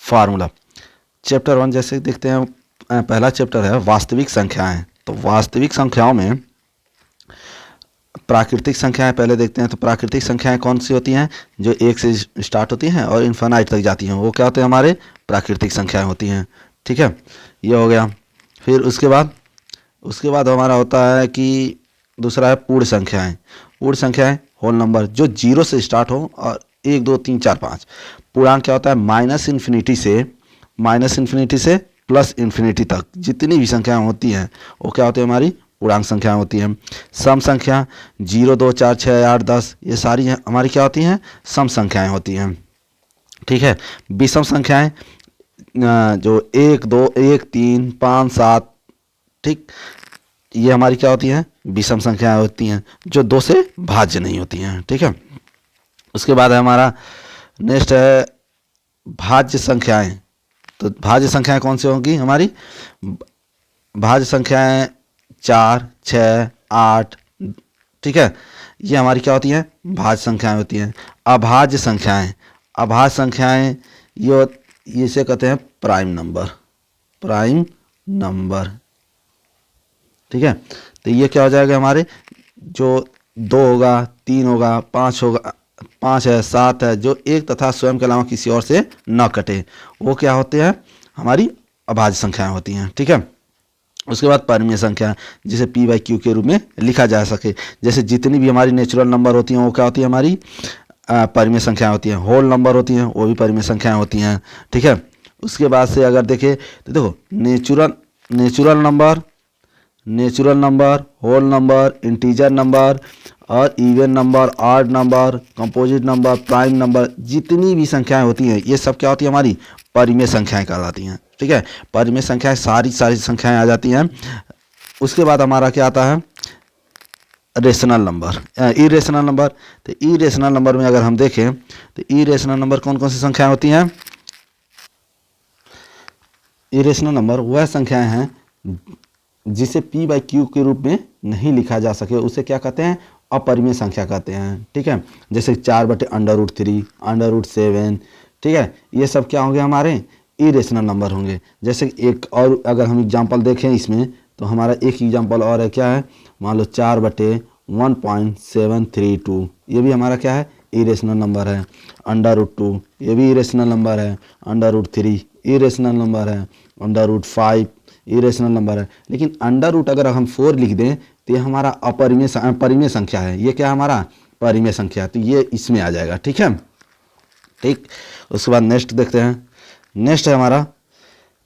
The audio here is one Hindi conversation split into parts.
फार्मूला। चैप्टर 1 जैसे देखते हैं, पहला चैप्टर है वास्तविक संख्याएं। तो वास्तविक संख्याओं में प्राकृतिक संख्याएं पहले देखते हैं। तो प्राकृतिक संख्याएं कौन सी होती हैं? जो 1 से स्टार्ट होती हैं और इन्फिनाइट तक जाती हैं, वो क्या होते हैं? हमारे प्राकृतिक संख्याएं होती हैं। ठीक है, ये हो गया। फिर उसके बाद हमारा होता है कि दूसरा है पूर्ण संख्याएं। पूर्ण संख्याएं होल नंबर जो 0 से स्टार्ट हो और 1 2 3 4 5। पूर्णांक क्या होता है? माइनस इन्फिनिटी से प्लस इन्फिनिटी तक जितनी भी संख्याएं होती हैं वो क्या होती है? हमारी पूर्णांक संख्याएं होती हैं। सम संख्या 0 2 4 6 8 10 ये सारी हमारी क्या होती हैं? सम संख्याएं होती हैं। ठीक है। विषम संख्याएं जो 1 2 1 3 5 7, ठीक, ये हमारी क्या होती हैं? विषम संख्याएं होती हैं जो 2 से भाज्य नहीं होती हैं। ठीक है। उसके बाद है हमारा नेक्स्ट है भाज्य संख्याएं। तो भाज्य संख्याएं कौन सी होंगी हमारी? भाज्य संख्याएं 4 6 8, ठीक है, ये हमारी क्या होती हैं? भाज्य संख्याएं होती हैं। अभाज्य संख्याएं ये इसे कहते हैं प्राइम नंबर। ठीक है। तो ये क्या हो जाएगा? हमारे जो 2 होगा, 3 होगा, 5 होगा, 5 है, 7 है, जो एक तथा स्वयं के अलावा किसी और से न कटे, वो क्या होते हैं? हमारी अभाज्य संख्याएं होती हैं। ठीक है। उसके बाद परिमेय संख्या जिसे p/q के रूप में लिखा जा सके। जैसे जितनी भी हमारी नेचुरल नंबर होती हैं वो क्या होती है? हमारी परिमेय संख्याएं होती हैं। होल नंबर होती हैं वो भी परिमेय संख्याएं होती हैं। ठीक है। उसके बाद से अगर देखें तो देखो natural number, whole number, integer number और even number, odd number, composite number, prime number, जितनी भी संख्याएं होती हैं ये सब क्या होती है? हमारी परिमेय संख्याएं कहलाती हैं। ठीक है। परिमेय संख्याएं सारी संख्याएं आ जाती हैं। उसके बाद हमारा क्या आता है? Rational number, irrational number. तो इरेशनल नंबर में अगर हम देखें तो इरेशनल नंबर कौन कौन सी संख्याएं होती हैं? इरेशनल नंबर वह संख्याएं हैं जिसे p/q के रूप में नहीं लिखा जा सके, उसे क्या कहते हैं? अपरिमेय संख्या कहते हैं। ठीक है। जैसे 4/√3, √7, ठीक है, ये सब क्या होंगे? हमारे इरेशनल नंबर होंगे। जैसे एक और अगर हम एग्जांपल देखें इसमें तो हमारा एक एग्जांपल और है, क्या है? मान लो 4/1.732, ये भी हमारा क्या है? इरेशनल नंबर है। √2 ये भी इरेशनल नंबर है। √3 इरेशनल नंबर है। √5 इरेशनल नंबर है। लेकिन √ अगर हम 4 लिख दें तो ये हमारा परिमेय संख्या है। ये क्या है? हमारा परिमेय संख्या, तो ये इसमें आ जाएगा। ठीक है। ठीक। उसके बाद नेक्स्ट देखते हैं। नेक्स्ट है हमारा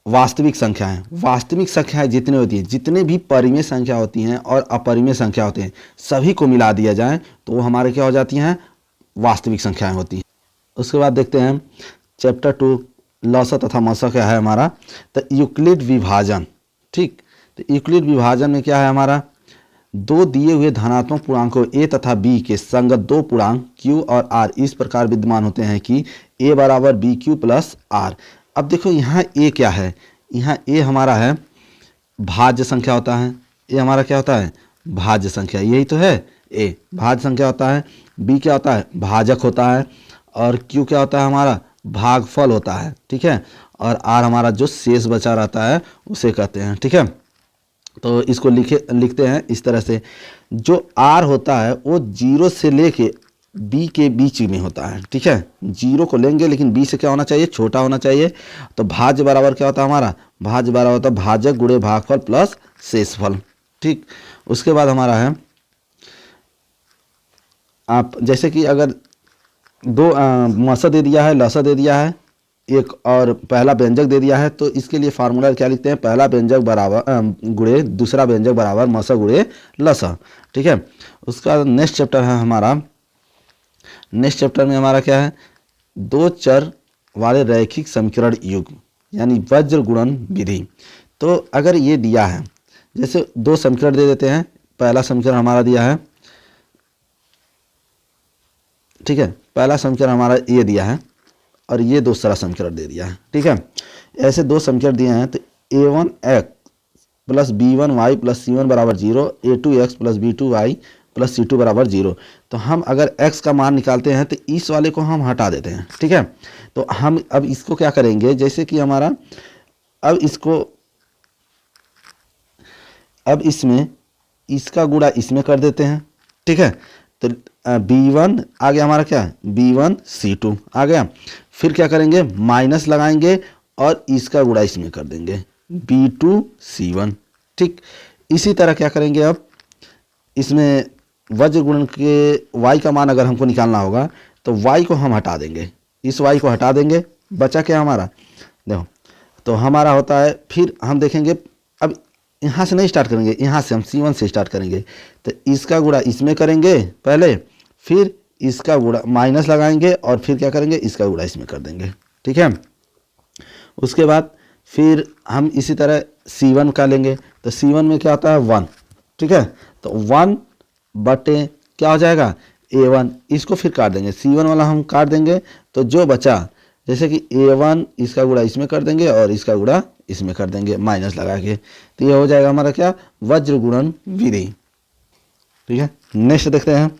वास्तविक संख्याएं। वास्तविक संख्याएं जितने होती हैं, जितने भी परिमेय संख्या होती हैं और अपरिमेय संख्या होते हैं, सभी को मिला दिया जाए तो वो हमारे क्या हो जाती हैं? वास्तविक संख्याएं होती हैं। उसके बाद देखते हैं चैप्टर 2 लसा तथा मसा क्या है हमारा? तो यूक्लिड विभाजन। ठीक। तो यूक्लिड विभाजन में क्या है हमारा? 2 दिए हुए धनात्मक पूर्णांकों a तथा b के संगत 2 पूर्णांक q और r इस प्रकार विद्यमान होते हैं कि a = bq + r। अब देखो यहाँ a क्या है? यहाँ a हमारा है भाज्य संख्या होता है। a हमारा क्या होता है? भाज्य संख्या, यही तो है a भाज्य संख्या होता है। b क्या होता है? भाजक होता है। और q क्या होता है? हमारा भागफल होता है। ठीक है। और r हमारा जो शेष बचा रहता है उसे कहते हैं। ठीक है। तो इसको लिखते हैं इस तरह से। जो r होता है वो 0 से लेके b के बीच में होता है। ठीक है। 0 को लेंगे लेकिन b से क्या होना चाहिए? छोटा होना चाहिए। तो भाज्य बराबर क्या होता है हमारा? भाज्य बराबर होता है भाजक गुणे भागफल प्लस शेषफल। ठीक। उसके बाद हमारा है आप जैसे कि अगर 2 मसा दे दिया है, लसा दे दिया है, एक और पहला व्यंजक दे दिया है, तो इसके लिए फार्मूला क्या लिखते हैं? पहला व्यंजक बराबर गुणे दूसरा व्यंजक बराबर मसा गुणे लसा। ठीक है। उसका नेक्स्ट चैप्टर है हमारा। नेक्स्ट चैप्टर में हमारा क्या है? 2 चर वाले रैखिक समीकरण युग्म यानी वज्र गुणन विधि। तो अगर ये दिया है, जैसे 2 समीकरण दे देते हैं। पहला समीकरण हमारा दिया है, ठीक है, पहला समीकरण हमारा ये दिया है और ये दूसरा समीकरण दे दिया है। ठीक है। ऐसे 2 समीकरण दिए हैं तो a1x + b1y + c1 = 0, a2x + b2y plus C to बराबर 0। तो हम अगर x का मान निकालते हैं तो इस वाले को हम हटा देते हैं, ठीक है। तो हम अब इसको क्या करेंगे, जैसे कि हमारा अब इसको अब इसमें इसका गुणा इसमें कर देते हैं, ठीक है। तो b1 आ गया हमारा, क्या b1 c2 आ गया। फिर क्या करेंगे, माइनस लगाएंगे और इसका गुणा इसमें कर देंगे b2 c1, ठीक। इसी तरह क्या करेंगे, अब इसमें वज्र गुणन के y का मान अगर हमको निकालना होगा तो y को हम हटा देंगे, इस y को हटा देंगे, बचा क्या हमारा, देखो तो हमारा होता है। फिर हम देखेंगे, अब यहाँ से नहीं स्टार्ट करेंगे, यहाँ से हम c1 से स्टार्ट करेंगे। तो इसका गुणा इसमें करेंगे पहले, फिर इसका गुणा माइनस लगाएंगे और फिर क्या करेंगे, इसका गुणा इसमें कर देंगे, ठीक है। उसके बाद फिर हम इसी तरह c1 का लेंगे। तो c1 में क्या होता है 1, ठीक है। तो 1 बटे क्या हो जाएगा a1, इसको फिर काट देंगे, c1 वाला हम काट देंगे। तो जो बचा, जैसे कि a1 इसका गुणा इसमें कर देंगे और इसका गुणा इसमें कर देंगे माइनस लगा के। तो ये हो जाएगा हमारा क्या, वज्र गुणन विधि, ठीक है। नेक्स्ट देखते हैं।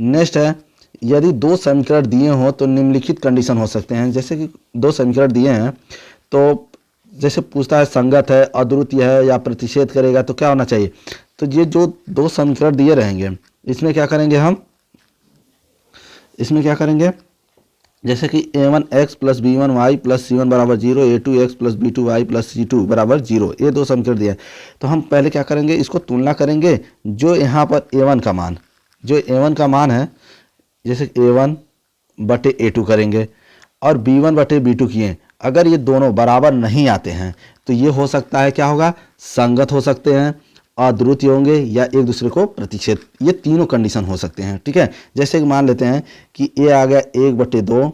नेक्स्ट है, यदि दो समीकरण दिए हो तो निम्नलिखित कंडीशन हो सकते हैं। जैसे कि दो समीकरण दिए हैं तो जैसे पूछता है संगत है, अद्वितीय है या प्रतिषेध करेगा, तो क्या होना चाहिए। तो ये जो दो समीकरण दिए रहेंगे इसमें क्या करेंगे, हम इसमें क्या करेंगे, जैसे कि a1x plus b1y plus c1 बराबर 0, a2x plus b2y plus c2 बराबर 0, ये दो समीकरण दिए हैं। तो हम पहले क्या करेंगे, इसको तुलना करेंगे। जो यहाँ पर a1 का मान, जो a1 का मान है, जैसे a1 बटे a2 करेंगे और b1 बटे b2 किए, अगर ये दोनों बराबर नहीं आते हैं तो ये हो सकता है क्या होगा, संगत हो सकते हैं, अद्वितीय होंगे या एक दूसरे को प्रतिच्छेद, ये तीनों कंडीशन हो सकते हैं, ठीक है। जैसे कि मान लेते हैं कि ये आ गया 1/2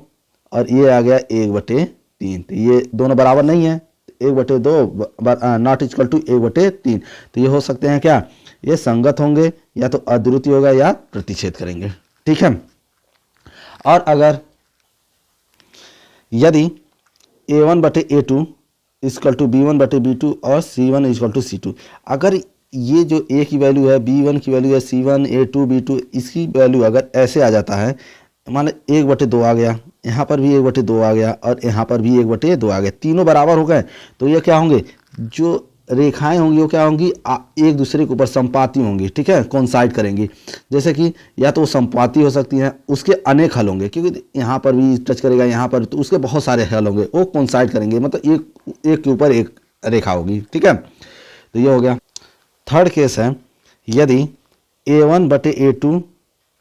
और ये आ गया 1/3, तो ये दोनों बराबर नहीं है, 1/2 नॉट इक्वल टू 1/3, तो ये हो सकते हैं क्या, ये संगत होंगे या तो अद्वितीय होगा या प्रतिच्छेद करेंगे, ठीक है। और अगर यदि a1/a2 इक्वल टू b1/b2 और c1 इक्वल टू c2, अगर ये जो a की वैल्यू है, b1 की वैल्यू है, c1 a2 b2, इसकी वैल्यू अगर ऐसे आ जाता है, मान लो 1/2 आ गया, यहाँ पर भी 1/2 आ गया और यहाँ पर भी 1/2 आ गया, तीनों बराबर हो गए, तो ये क्या होंगे, जो रेखाएं होंगी वो क्या होंगी, एक दूसरे के ऊपर संपाती होंगी, ठीक है, कोइंसाइड करेंगी। जैसे कि या तो संपाती हो सकती हैं, उसके अनेक हल होंगे, क्योंकि यहाँ पर भी टच करेगा, यहाँ पर, तो उसके बहुत सारे हल होंगे, वो कोइंसाइड करेंगे, मतलब एक के ऊपर एक रेखा होगी, ठीक है। तो ये हो गया। थर्ड केस है, यदि a1/a2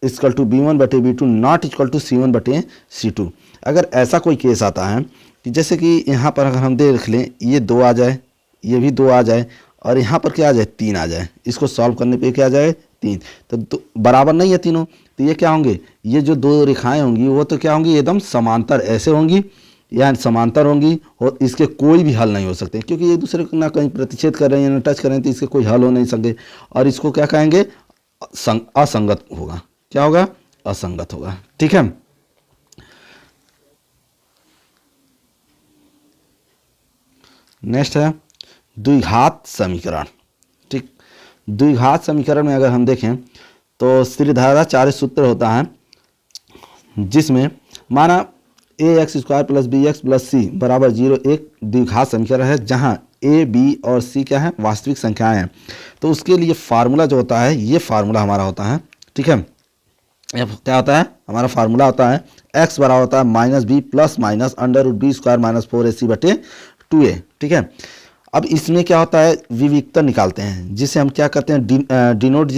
equal to b1/b2 not equal to c1/c2। अगर ऐसा कोई केस आता है कि जैसे कि यहाँ पर अगर हम देख लें, ये 2 आ जाए, ये भी 2 आ जाए और यहाँ पर क्या आ जाए, 3 आ जाए, इसको सॉल्व करने पे क्या आ जाए, 3, तो बराबर नहीं है तीनों, तो ये क्या होंगे, ये जो दो रेखाएं होंगी वो तो क्या होंगी, एकदम समांतर ऐसे होंगी या समांतर होंगी और इसके कोई भी हल नहीं हो सकते, क्योंकि एक दूसरे को ना कहीं प्रतिच्छेद कर रहे हैं ना टच कर रहे हैं, तो इसके कोई हल हो नहीं सकते। और इसको क्या कहेंगे, असंगत होगा, क्या होगा, असंगत होगा, ठीक है। नेक्स्ट है द्विघात समीकरण, ठीक। द्विघात समीकरण में अगर हम देखें तो श्रीधराचार्य सूत्र होता है, जिसमें माना ax² plus bx plus c बराबर 0 एक द्विघात समीकरण है, जहां a, b और c क्या है, वास्तविक संख्याएं हैं। तो उसके लिए फार्मूला जो होता है, ये फार्मूला हमारा होता है, ठीक है। क्या होता है, हमारा फार्मूला होता है x बराबर होता है -b plus minus √b² minus 4ac/2a, ठीक है। अब इसमें क्या होता है, विविक्तर निकालते हैं, जिसे हम क्या करते हैं, डिनोट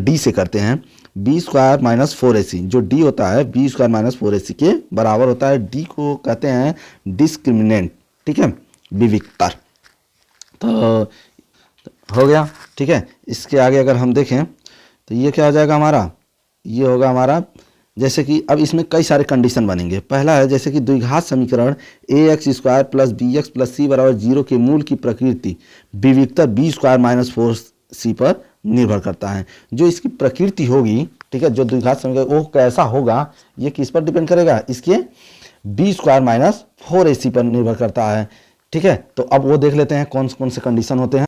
डी से करते हैं, b² माइनस 4ac, जो d होता है b² माइनस 4ac के बराबर होता है। d को कहते हैं डिस्क्रिमिनेंट, ठीक है, विविक्तर। तो हो गया, ठीक है। इसके आगे अगर हम देखें तो ये क्या हो जाएगा हमारा, ये होगा हमारा, जैसे कि अब इसमें कई सारे कंडीशन बनेंगे। पहला है जैसे कि द्विघात समीकरण ax² plus bx plus c बराबर 0 के मूल की प्रकृति विविक्तर b² माइनस 4c पर निर्भर करता है। जो इसकी प्रकृति होगी, ठीक है, जो द्विघात समीकरण वो कैसा होगा, ये किस पर डिपेंड करेगा, इसके b² माइनस 4ac पर निर्भर करता है, ठीक है। तो अब वो देख लेते हैं कौन कौन से कंडीशन होते हैं।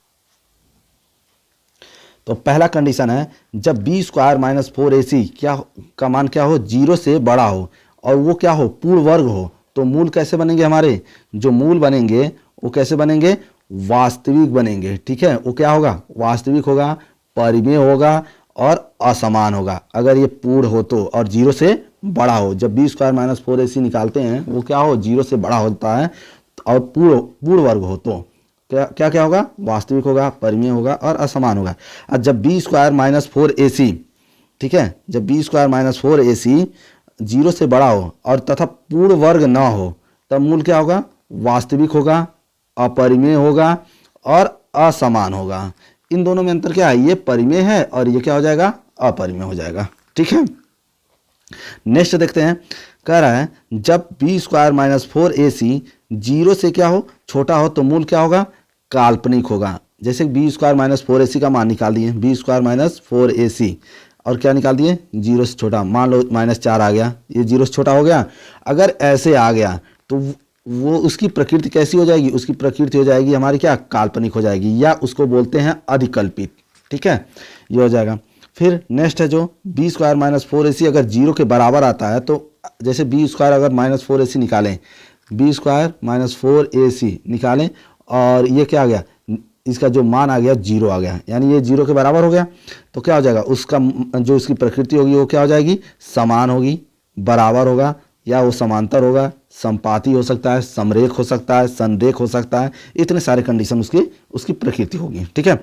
तो पहला कंडीशन है जब बी स्क्वायर माइनस 4ac क्या का मान क्या हो, 0 से बड़ा हो और वो क्या हो, पूर्ण वर्ग हो। तो मूल कैसे बनेंगे, हमारे जो मूल बनेंगे वो कैसे बनेंगे, वास्तविक बनेंगे। ठीक है, वो क्या होगा, वास्तविक होगा, परिमेय होगा और असमान होगा अगर ये पूर्ण हो तो, और 0 से बड़ा हो। जब बी स्क्वायर माइनस 4ac निकालते हैं वो क्या हो, 0 से बड़ा होता है और पूर्ण वर्ग हो तो क्या क्या क्या होगा, वास्तविक होगा, परिमेय होगा और असमान होगा। और जब बी स्क्वायर माइनस 4ac, ठीक है, जब बी स्क्वायर माइनस 4ac 0 से बड़ा हो और तथा पूर्ण वर्ग ना हो तब मूल क्या होगा, वास्तविक होगा, अपरिमेय होगा और असमान होगा। इन दोनों में अंतर क्या है, ये परिमेय है और ये क्या हो जाएगा, अपरिमेय हो जाएगा। ठीक है, नेक्स्ट देखते हैं, कह रहा है जब बी स्क्वायर माइनस 4ac 0 से क्या हो, छोटा हो तो मूल क्या होगा, काल्पनिक होगा। जैसे बी स्क्वायर माइनस 4ac का मान निकाल दिए, बी स्क्वायर माइनस 4ac और क्या निकाल दिए, 0 से छोटा, मान लो -4 आ गया, ये 0 से छोटा हो गया। अगर ऐसे आ गया तो वो उसकी प्रकृति कैसी हो जाएगी, उसकी प्रकृति हो जाएगी हमारी क्या, काल्पनिक हो जाएगी, या उसको बोलते हैं अधिकल्पित। ठीक है, ये हो जाएगा। फिर नेक्स्ट है जो बी स्क्वायर माइनस 4ac अगर 0 के बराबर आता है तो जैसे बी स्क्वायर अगर -4ac निकालें, बी स्क्वायर माइनस 4ac निकालें और ये क्या आ गया, इसका जो मान आ गया 0 आ गया, यानी ये 0 के बराबर हो गया। तो क्या हो जाएगा, उसका जो उसकी प्रकृति होगी वो क्या हो जाएगी, समान होगी, बराबर होगा, या वो समांतर होगा, संपाती हो सकता है, समरेख हो सकता है, संरेख हो सकता है, इतने सारे कंडीशन उसकी प्रकृति होगी। ठीक है,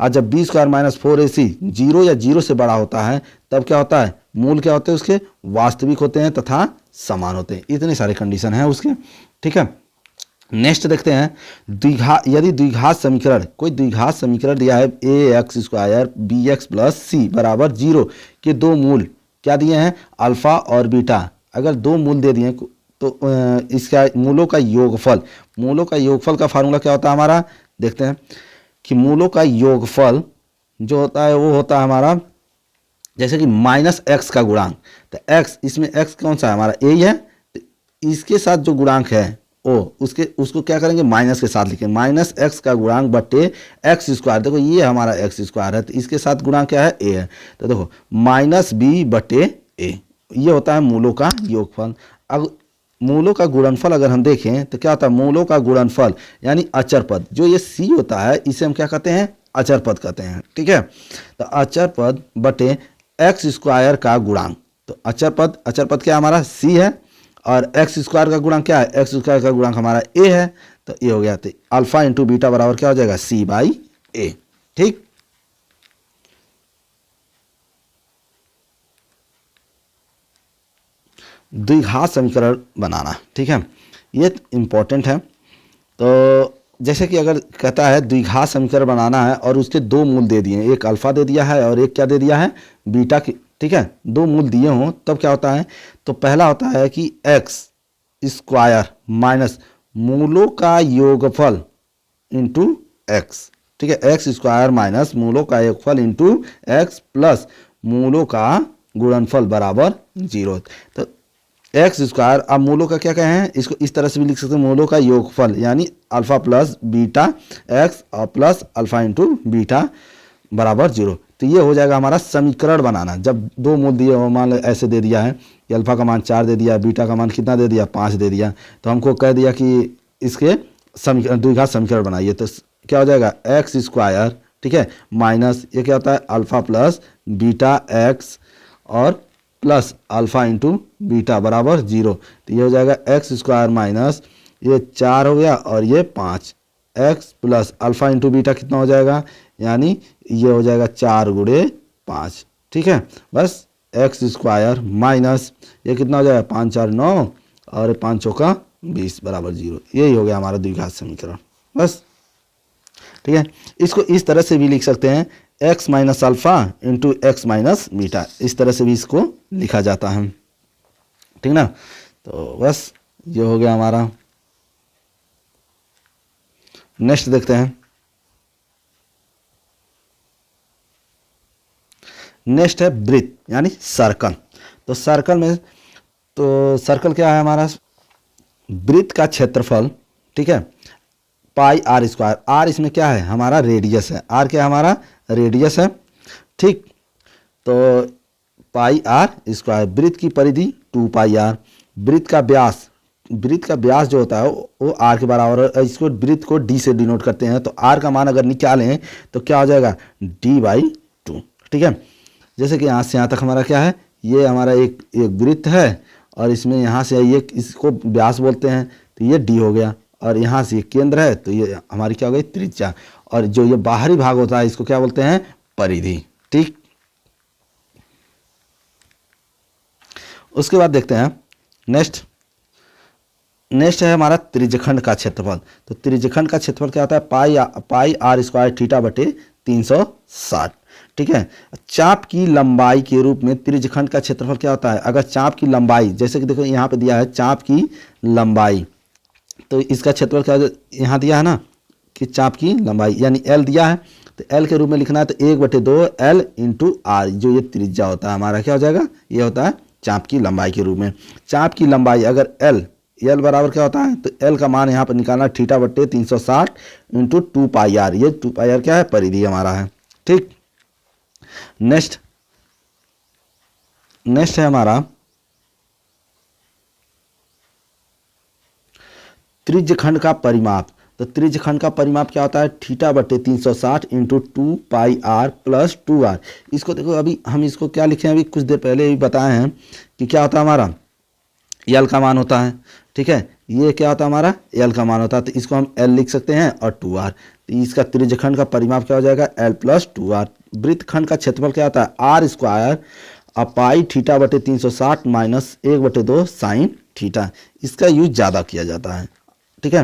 आज जब बी स्क्वायर माइनस 4ac 0 या 0 से बड़ा होता है तब क्या होता है, मूल क्या होते हैं उसके, वास्तविक होते हैं तथा समान होते हैं। इतने सारे कंडीशन हैं उसके। ठीक है, नेक्स्ट देखते हैं यदि द्विघात समीकरण, कोई द्विघात समीकरण दिया है ax स्क्वायर bx प्लस सी बराबर 0 के दो मूल क्या दिए हैं, अल्फा और बीटा। अगर दो मूल दे दिए तो इसका मूलों का योगफल, मूलों का योगफल का फार्मूला क्या होता है हमारा, देखते हैं कि मूलों का योगफल जो होता है वो होता है हमारा जैसे कि -x का गुणांक। तो x, इसमें x कौन सा है हमारा, a है, तो इसके साथ जो गुणांक है उसको क्या करेंगे, माइनस के साथ लिखेंगे, -x का गुणांक बट्टे x स्क्वायर। देखो ये हमारा x स्क्वायर है तो इसके साथ गुणांक क्या है, a है, तो देखो -b बट्टे a, ये होता है मूलों का योगफल। अब मूलों का गुणनफल अगर हम देखें तो क्या होता है, मूलों का गुणनफल यानी अचर पद, जो ये c होता है इसे हम क्या कहते हैं, अचर पद कहते हैं। ठीक है, तो अचर पद बटे x स्क्वायर का गुणांक, तो अचर पद क्या हमारा c है और x स्क्वायर का गुणांक क्या है, x स्क्वायर का गुणांक हमारा a है, तो ये हो गया, तो अल्फा इंटू बीटा बराबर क्या हो जाएगा, c/a। ठीक, द्विघात समीकरण बनाना, ठीक है, ये इम्पोर्टेंट है। तो जैसे कि अगर कहता है द्विघात समीकरण बनाना है और उसके दो मूल दे दिए, एक अल्फा दे दिया है और एक क्या दे दिया है, बीटा की। ठीक है, दो मूल दिए हों तब क्या होता है, तो पहला होता है कि एक्स स्क्वायर माइनस मूलों का योगफल इंटू एक्स। ठीक है, एक्स स्क्वायर माइनस मूलों का योगफल इंटू एक्स प्लस मूलों का गुणनफल बराबर 0। तो एक्स स्क्वायर, अब मूलों का क्या कहें, इसको इस तरह से भी लिख सकते हैं, मूलों का योगफल यानी अल्फा प्लस बीटा एक्स और प्लस अल्फा इंटू बीटा बराबर 0। तो ये हो जाएगा हमारा समीकरण बनाना। जब दो मूल दिए हो, मान लो ऐसे दे दिया है कि अल्फा का मान 4 दे दिया, बीटा का मान कितना दे दिया, 5 दे दिया, तो हमको कह दिया कि इसके द्विघात समीकरण बनाइए। तो क्या हो जाएगा, एक्स स्क्वायर, ठीक है, माइनस ये क्या होता है, अल्फा प्लस बीटा एक्स और प्लस अल्फा इंटू बीटा बराबर 0। तो ये हो जाएगा एक्स स्क्वायर माइनस ये 4 हो गया और ये 5, x plus alpha into beta कितना हो जाएगा, यानी ये हो जाएगा 4 गुणे 5। ठीक है, बस एक्स स्क्वायर माइनस ये कितना हो जाएगा, 5 4 9 और 5 चौका 20 बराबर 0। यही हो गया हमारा द्विघात समीकरण, बस। ठीक है, इसको इस तरह से भी लिख सकते हैं, x minus alpha into x minus beta, इस तरह से भी इसको लिखा जाता है। ठीक ना, तो बस ये हो गया हमारा। नेक्स्ट देखते हैं, नेक्स्ट है वृत्त यानी सर्कल। तो सर्कल में, तो सर्कल क्या है हमारा, वृत्त का क्षेत्रफल, ठीक है, पाई आर स्क्वायर। आर इसमें क्या है हमारा, रेडियस है, आर क्या है हमारा, रेडियस है। ठीक। तो पाई आर स्क्वायर, वृत्त की परिधि 2 पाई आर, वृत्त का व्यास जो होता है वो आर के बराबर है। इसको वृत्त को डी से डिनोट करते हैं, तो आर का मान अगर निकालें तो क्या हो जाएगा, d/2। ठीक है, जैसे कि यहाँ से यहाँ तक हमारा क्या है, ये हमारा एक वृत्त है और इसमें यहाँ से ये इसको व्यास बोलते हैं, तो ये डी हो गया, और यहाँ से ये केंद्र है तो ये हमारी क्या हो गई, त्रिज्या, और जो ये बाहरी भाग होता है इसको क्या बोलते हैं, परिधि। ठीक, उसके बाद देखते हैं नेक्स्ट है हमारा त्रिज्यखंड का क्षेत्रफल। तो त्रिज्यखंड का क्षेत्रफल क्या होता है, पाई आर स्क्वायर थीटा बटे 360। ठीक है, चाप की लंबाई के रूप में त्रिज्यखंड का क्षेत्रफल क्या होता है, अगर चाप की लंबाई, जैसे कि देखो यहाँ पे दिया है चाप की लंबाई, तो इसका क्षेत्रफल क्या, यहाँ दिया है ना कि चाप की लंबाई यानी एल दिया है, तो एल के रूप में लिखना है, तो 1/2 एल इंटू आर, जो ये त्रिज्या होता है हमारा क्या हो जाएगा, ये होता है चाप की लंबाई के रूप में। चाप की लंबाई अगर एल बराबर क्या होता है, तो एल का मान यहाँ पर निकालना थीटा बटे 360 इंटू 2 पाई आर, ये 2 पाई आर क्या है, परिधि हमारा है। ठीक, नेक्स्ट है हमारा त्रिज्यखंड का परिमाप। तो त्रिज्यखंड का परिमाप क्या होता है, थीटा बटे 360 into 2 pi r plus 2 r. इसको देखो, अभी हम इसको क्या लिखे हैं, अभी कुछ देर पहले ही बताए हैं कि क्या होता है हमारा, एल का मान होता है। ठीक है, ये क्या होता है हमारा, एल का मान होता है, तो इसको हम एल लिख सकते हैं और 2 आर, तो इसका त्रिज्यखंड का परिमाप क्या हो जाएगा, एल प्लस 2 आर। वृत्तखंड का क्षेत्रफल क्या होता है, आर स्क्वायर अपाई थीटा बटे 360 माइनस 1/2 साइन थीटा, इसका यूज ज़्यादा किया जाता है। ठीक है,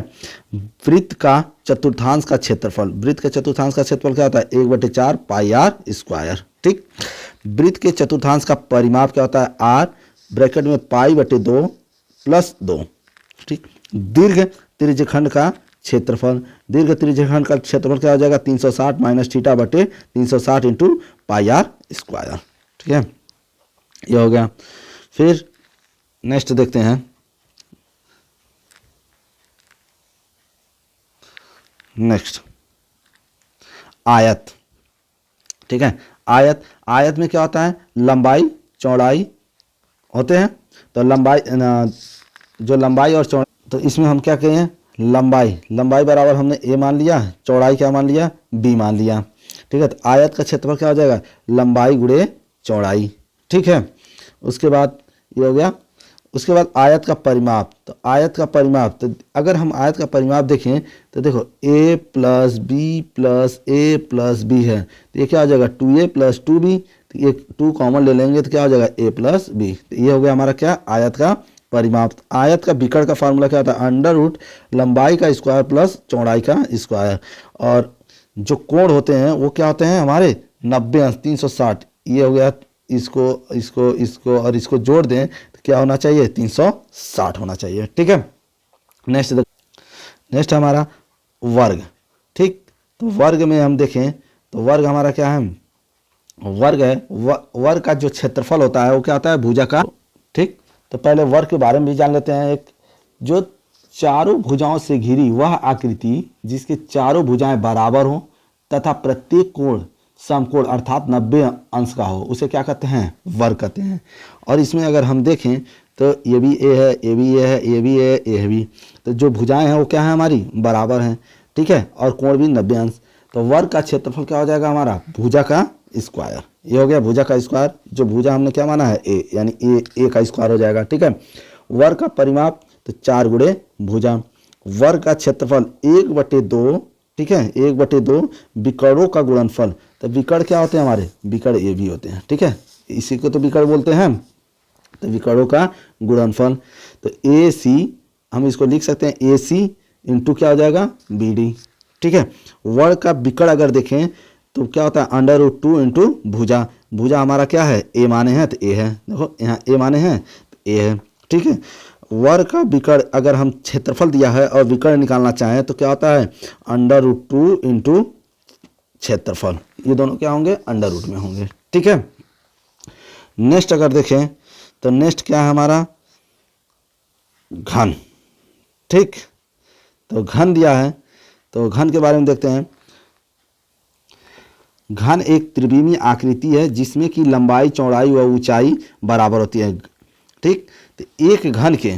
वृत्त का चतुर्थांश का क्षेत्रफल, वृत्त के चतुर्थांश का क्षेत्रफल क्या होता है, 1/4 पाई आर स्क्वायर। ठीक, वृत्त के चतुर्थांश का परिमाप क्या होता है, आर ब्रैकेट में पाई/2 प्लस 2। ठीक, दीर्घ त्रिज्यखंड का क्षेत्रफल, दीर्घ त्रिज्यखंड का क्षेत्रफल क्या हो जाएगा, 360 माइनस थीटा बटे 360 इंटू पाई आर स्क्वायर। ठीक है, ये हो गया। फिर नेक्स्ट देखते हैं, नेक्स्ट आयत। ठीक है, आयत में क्या होता है, लंबाई चौड़ाई होते हैं, तो जो लंबाई और चौड़ाई, तो इसमें हम क्या कहें, लंबाई बराबर हमने ए मान लिया, चौड़ाई क्या मान लिया, बी मान लिया। ठीक है, तो आयत का क्षेत्रफल क्या हो जाएगा, लंबाई गुणे चौड़ाई। ठीक है, उसके बाद ये हो गया। उसके बाद आयत का परिमाप, तो आयत का परिमाप, तो अगर हम आयत का परिमाप देखें तो देखो a plus b plus a plus b है, तो ये क्या हो जाएगा, 2a प्लस 2b, तो ये 2 कॉमन ले लेंगे तो क्या हो जाएगा, a प्लस बी। तो ये हो गया हमारा क्या, आयत का परिमाप। आयत का विकर्ण का फार्मूला क्या होता है, अंडर रूट लंबाई का स्क्वायर प्लस चौड़ाई का स्क्वायर, और जो कोण होते हैं वो क्या होते हैं हमारे 90 अंश 360, ये हो गया। इसको और इसको जोड़ दें तो क्या होना चाहिए, 360 होना चाहिए। ठीक है, नेक्स्ट हमारा वर्ग। ठीक, तो वर्ग में हम देखें तो वर्ग हमारा क्या है, वर्ग का जो क्षेत्रफल होता है वो क्या होता है, भुजा का। ठीक, तो पहले वर्ग के बारे में भी जान लेते हैं। एक जो चारों भुजाओं से घिरी वह आकृति जिसके चारों भुजाएं बराबर हों तथा प्रत्येक कोण समकोण अर्थात 90 अंश का हो, उसे क्या कहते हैं, वर्ग कहते हैं। और इसमें अगर हम देखें तो ये भी ए है, ये भी ए है, ये भी ए, ये भी, तो जो भुजाएं हैं वो क्या है, हमारी बराबर हैं। ठीक है, और कोण भी 90 अंश। तो वर्ग का क्षेत्रफल क्या हो जाएगा हमारा, भुजा का स्क्वायर। ये हो गया भुजा का स्क्वायर, जो भुजा हमने क्या माना है, ए, यानी ए का स्क्वायर हो जाएगा। ठीक है, वर्ग का परिमाप तो 4 गुणे भुजा। वर्ग का क्षेत्रफल 1/2। ठीक है, 1/2 विकर्णों का गुणनफल। तो विकर्ण क्या होते हैं हमारे, विकर्ण ये भी होते हैं। ठीक है, इसी को तो विकर्ण बोलते हैं। तो विकर्णों का गुणनफल, तो ए सी हम इसको लिख सकते हैं, ए सी इंटू क्या हो जाएगा, बी डी। ठीक है, वर्ग का विकर्ण अगर देखें तो क्या होता है, अंडर रूट 2 इंटू भुजा। भुजा हमारा क्या है, ए माने हैं तो ए है, देखो यहाँ ए माने हैं तो ए है। ठीक है, वर्ग का विकर्ण अगर हम क्षेत्रफल दिया है और विकर्ण निकालना चाहें तो क्या होता है, अंडर रूट 2 इंटू क्षेत्रफल, ये दोनों क्या होंगे, अंडर रूट में होंगे। ठीक है, नेक्स्ट अगर देखें तो नेक्स्ट क्या है हमारा, घन। ठीक, तो घन दिया है, तो घन के बारे में देखते हैं। घन एक त्रिविमीय आकृति है जिसमें कि लंबाई, चौड़ाई व ऊंचाई बराबर होती है। ठीक, तो एक घन के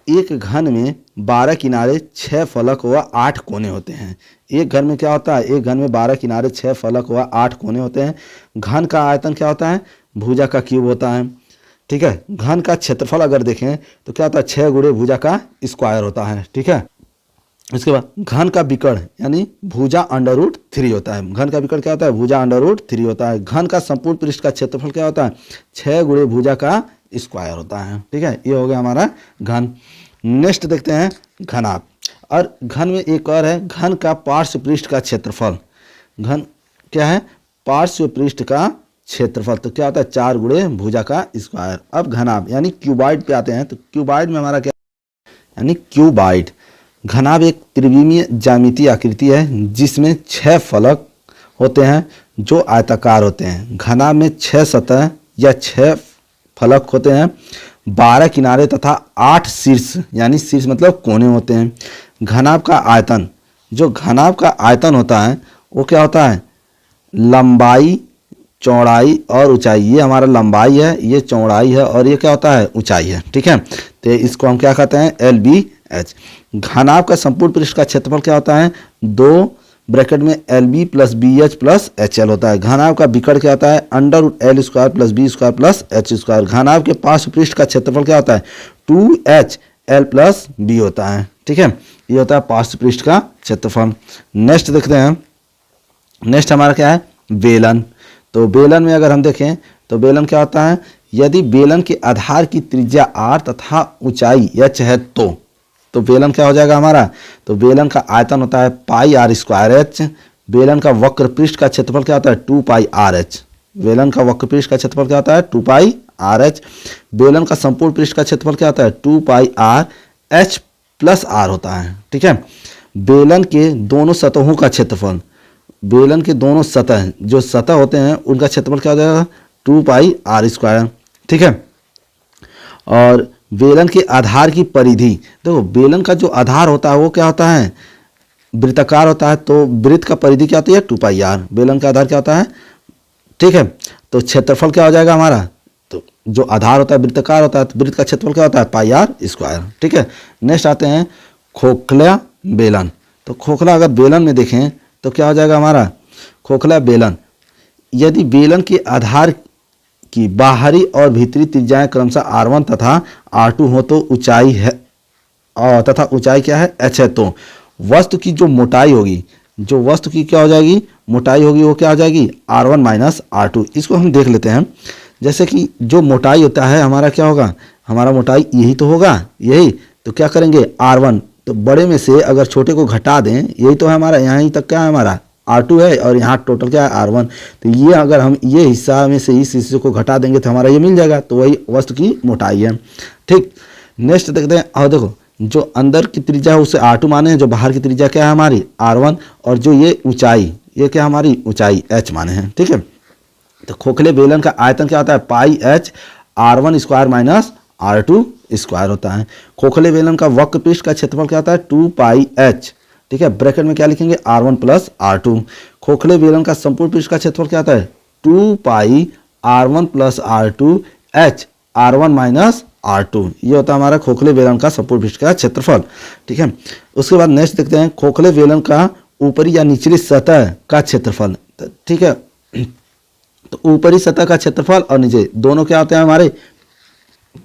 एक घन में 12 किनारे, 6 फलक व 8 कोने होते हैं। एक घन में क्या होता है? एक घन में 12 किनारे, 6 फलक व 8 कोने होते हैं। घन का आयतन क्या होता है? भुजा का क्यूब होता है। ठीक है, घन का क्षेत्रफल अगर देखें तो क्या होता है? 6 गुणे भुजा का स्क्वायर होता है। ठीक है, इसके बाद घन का विकर्ण यानी भुजा √3 होता है। घन का विकर्ण क्या होता है? भुजा √3 होता है। घन का संपूर्ण पृष्ठ का क्षेत्रफल क्या होता है? 6 गुणे भुजा का स्क्वायर होता है। ठीक है, ये हो गया हमारा घन। नेक्स्ट देखते हैं घनाभ। और घन में एक और है, घन का पार्श्व पृष्ठ का क्षेत्रफल। घन क्या है? पार्श्व पृष्ठ का क्षेत्रफल। तो क्या होता है? 4 गुणे भुजा का स्क्वायर। अब घनाभ यानी क्यूबॉइड पे आते हैं। तो क्यूबॉइड में हमारा क्या यानी क्यूबॉइड। घनाभ एक त्रिविमीय ज्यामितीय आकृति है जिसमें 6 फलक होते हैं जो आयताकार होते हैं। घनाभ में 6 सतह या 6 फलक होते हैं, 12 किनारे तथा 8 शीर्ष यानी शीर्ष मतलब कोने होते हैं। घनाभ का आयतन, जो घनाभ का आयतन होता है वो क्या होता है? लंबाई, चौड़ाई और ऊंचाई। ये हमारा लंबाई है, ये चौड़ाई है और ये क्या होता है? ऊंचाई है। ठीक है, तो इसको हम क्या कहते हैं? LBH। घनाभ का संपूर्ण पृष्ठ का क्षेत्रफल क्या होता है? 2 ब्रैकेट में LB + BH + HL होता है। घनाभ का विकर्ण क्या होता है? √L² + B² + H²। घनाभ के पार्श्व पृष्ठ का क्षेत्रफल क्या होता है? 2HL + B होता है। ठीक है, ये होता है पार्श्व पृष्ठ का क्षेत्रफल। नेक्स्ट देखते हैं, नेक्स्ट हमारा क्या है? बेलन। तो बेलन में अगर हम देखें तो बेलन क्या होता है? यदि बेलन के आधार की त्रिज्या r तथा ऊंचाई h है तो बेलन क्या हो जाएगा हमारा? तो बेलन का आयतन होता है πr²h। बेलन का वक्र पृष्ठ का क्षेत्रफल क्या होता है? 2πrh। बेलन का वक्र पृष्ठ का क्षेत्रफल क्या होता है? 2πrh। बेलन का संपूर्ण पृष्ठ का क्षेत्रफल क्या होता है? 2πrh + r होता है। ठीक है, बेलन के दोनों सतहों का क्षेत्रफल, बेलन के दोनों सतह जो सतह होते हैं उनका क्षेत्रफल क्या हो जाएगा? 2πr²। ठीक है, और बेलन के आधार की परिधि, देखो बेलन का जो आधार होता है वो क्या होता है? वृत्ताकार होता है। तो वृत्त का परिधि क्या होती है? 2πr। बेलन का आधार क्या होता है? ठीक है, तो क्षेत्रफल क्या हो जाएगा हमारा? तो जो आधार होता है वृत्ताकार होता है, तो वृत्त का क्षेत्रफल क्या होता है? πr²। ठीक है, नेक्स्ट आते हैं खोखला बेलन। तो खोखला अगर बेलन में देखें तो क्या हो जाएगा हमारा? खोखला बेलन, यदि बेलन के आधार की बाहरी और भीतरी त्रिज्याएं क्रमशः r1 तथा r2 हो तो ऊंचाई है तथा ऊंचाई क्या है? h है। तो वस्तु की जो मोटाई होगी, जो वस्तु की क्या हो जाएगी? मोटाई होगी, वो क्या हो जाएगी? r1 - r2। इसको हम देख लेते हैं। जैसे कि जो मोटाई होता है हमारा क्या होगा? हमारा मोटाई यही तो होगा, यही तो क्या करेंगे? r1, तो बड़े में से अगर छोटे को घटा दें, यही तो है हमारा, यहाँ तक क्या है हमारा? r2 है और यहाँ टोटल क्या है? r1। तो ये अगर हम ये हिस्सा में से इस हिस्से को घटा देंगे तो हमारा ये मिल जाएगा। तो वही वस्तु की मोटाई है। ठीक, नेक्स्ट देखते हैं। और देखो जो अंदर की त्रिज्या है उसे r2 माने हैं, जो बाहर की त्रिज्या क्या है हमारी? r1, और जो ये ऊंचाई, ये क्या हमारी? ऊंचाई h माने हैं। ठीक है, तो खोखले बेलन का आयतन क्या होता है? πh r1² - r2² होता है। खोखले बेलन का वक्र पृष्ठ का क्षेत्रफल क्या होता है? 2πh। ठीक है, ब्रैकेट में क्या लिखेंगे? r1 + r2। खोखले बेलन का संपूर्ण पृष्ठ का क्षेत्रफल क्या होता है? 2πr1 + r2h r1 - r2। ये होता है हमारा खोखले बेलन का संपूर्ण पृष्ठ का क्षेत्रफल। ठीक है, उसके बाद नेक्स्ट देखते हैं खोखले बेलन का ऊपरी या निचली सतह का क्षेत्रफल। ठीक है, तो ऊपरी सतह का क्षेत्रफल और नीचे दोनों क्या होते हैं हमारे?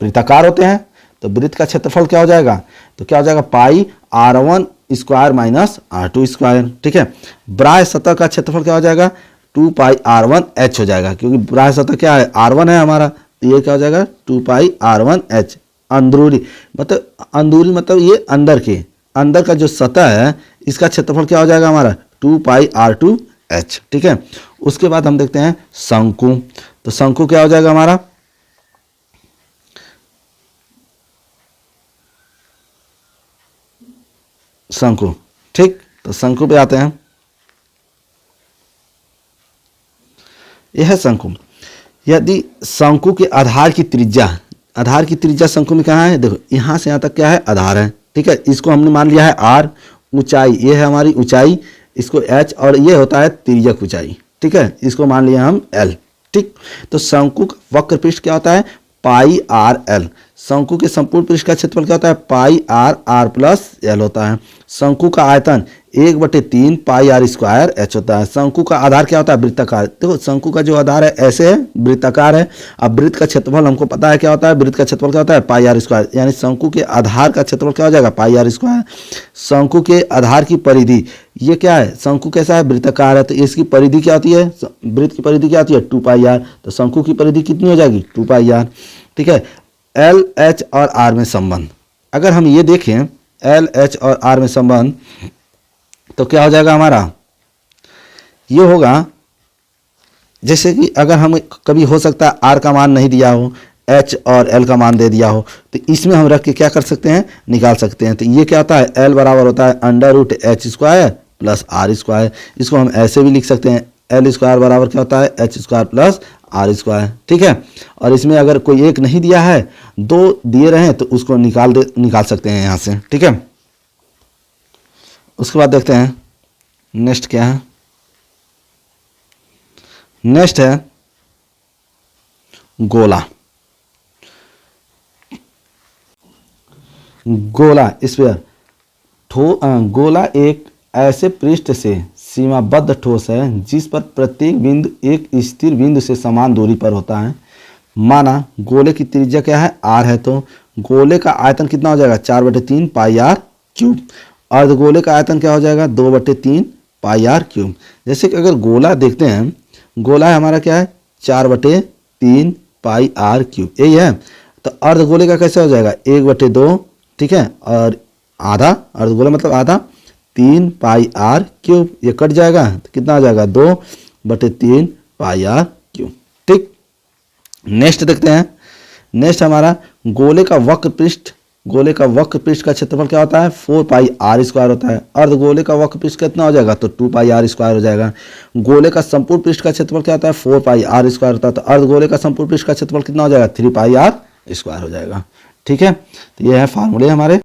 वृत्ताकार होते हैं। तो वृत्त का क्षेत्रफल क्या हो जाएगा? तो क्या हो जाएगा? πr1² - r2²। ठीक है, बाह्य सतह का क्षेत्रफल क्या हो जाएगा? 2πr1h हो जाएगा, क्योंकि बाह्य सतह क्या है? r1 है हमारा, तो ये क्या हो जाएगा? 2πr1h। अंदरूनी मतलब ये अंदर का जो सतह है इसका क्षेत्रफल क्या हो जाएगा हमारा? 2πr2h। ठीक है, उसके बाद हम देखते हैं शंकु। तो शंकु क्या हो जाएगा हमारा? शंकु। ठीक, तो शंकु पे आते हैं। यह है शंकु। यदि शंकु के आधार की त्रिज्या शंकु में कहाँ है? देखो यहाँ से यहाँ तक क्या है? आधार है। ठीक है, इसको हमने मान लिया है r, ऊंचाई, ये है हमारी ऊंचाई, इसको h, और ये होता है तिर्यक ऊंचाई, ठीक है, इसको मान लिया हम l। ठीक, तो शंकु का वक्र पृष्ठ क्या होता है, पाई आर एल। शंकु के संपूर्ण पृष्ठ का क्षेत्रफल क्या होता है, पाई आर आर प्लस एल होता है। शंकु का आयतन 1/3 पाई आर स्क्वायर एच होता है। शंकु का आधार क्या होता है, वृत्ताकार। देखो शंकु का जो आधार है ऐसे है, वृत्ताकार है। अब वृत्त का क्षेत्रफल हमको पता है क्या होता है, वृत्त का क्षेत्रफल क्या होता है, पाई आर स्क्वायर, यानी शंकु के आधार का क्षेत्रफल क्या हो जाएगा, पाई आर स्क्वायर। शंकु के आधार की परिधि, ये क्या है, शंकु कैसा है, वृत्ताकार है, तो इसकी परिधि क्या होती है, वृत्त की परिधि क्या होती है, 2 पाई आर। तो शंकु की परिधि कितनी हो जाएगी, 2 पाई आर। ठीक है, एल एच और आर में संबंध, अगर हम ये देखें एल एच और आर में संबंध, तो क्या हो जाएगा हमारा, ये होगा जैसे कि अगर हम कभी हो सकता है आर का मान नहीं दिया हो, एच और एल का मान दे दिया हो, तो इसमें हम रख के क्या कर सकते हैं, निकाल सकते हैं। तो ये क्या होता है, एल बराबर होता है √h² प्लस आर स्क्वायर। इसको हम ऐसे भी लिख सकते हैं, एल स्क्वायर बराबर क्या होता है, h square plus r square. ठीक है, और इसमें अगर कोई एक नहीं दिया है, 2 दिए रहे तो उसको निकाल सकते हैं यहाँ से। ठीक है, उसके बाद देखते हैं नेक्स्ट क्या है। नेक्स्ट है गोला। गोला स्फीयर, गोला एक ऐसे पृष्ठ से सीमाबद्ध ठोस है जिस पर प्रत्येक बिंदु एक स्थिर बिंदु से समान दूरी पर होता है। माना गोले की त्रिज्या क्या है, r है, तो गोले का आयतन कितना हो जाएगा, 4/3 पाई आर क्यूब। अर्धगोले का आयतन क्या हो जाएगा, 2/3 पाई आर क्यूब। जैसे कि अगर गोला देखते हैं, गोला है हमारा क्या है, 4/3 पाई आर क्यूब, यही है। तो अर्धगोले का कैसे हो जाएगा, 1/2, ठीक है, और आधा, अर्धगोला मतलब आधा, 3 पाई आर क्यूब, ये कट जाएगा तो कितना आ जाएगा, 2/3 पाई आर क्यूब। ठीक, नेक्स्ट देखते हैं। नेक्स्ट हमारा गोले का वक्र पृष्ठ, गोले का वक्र पृष्ठ का क्षेत्रफल क्या होता है, 4 पाई आर स्क्वायर होता है। अर्धगोले का वक्र पृष्ठ कितना हो जाएगा, तो 2 पाई आर स्क्वायर हो जाएगा। गोले का संपूर्ण पृष्ठ का क्षेत्रफल क्या होता है, 4 पाई आर स्क्वायर होता है, तो अर्धगोले का संपूर्ण पृष्ठ का क्षेत्रफल कितना हो जाएगा, 3 पाई आर स्क्वायर हो जाएगा। ठीक है, तो ये है फार्मूले हमारे।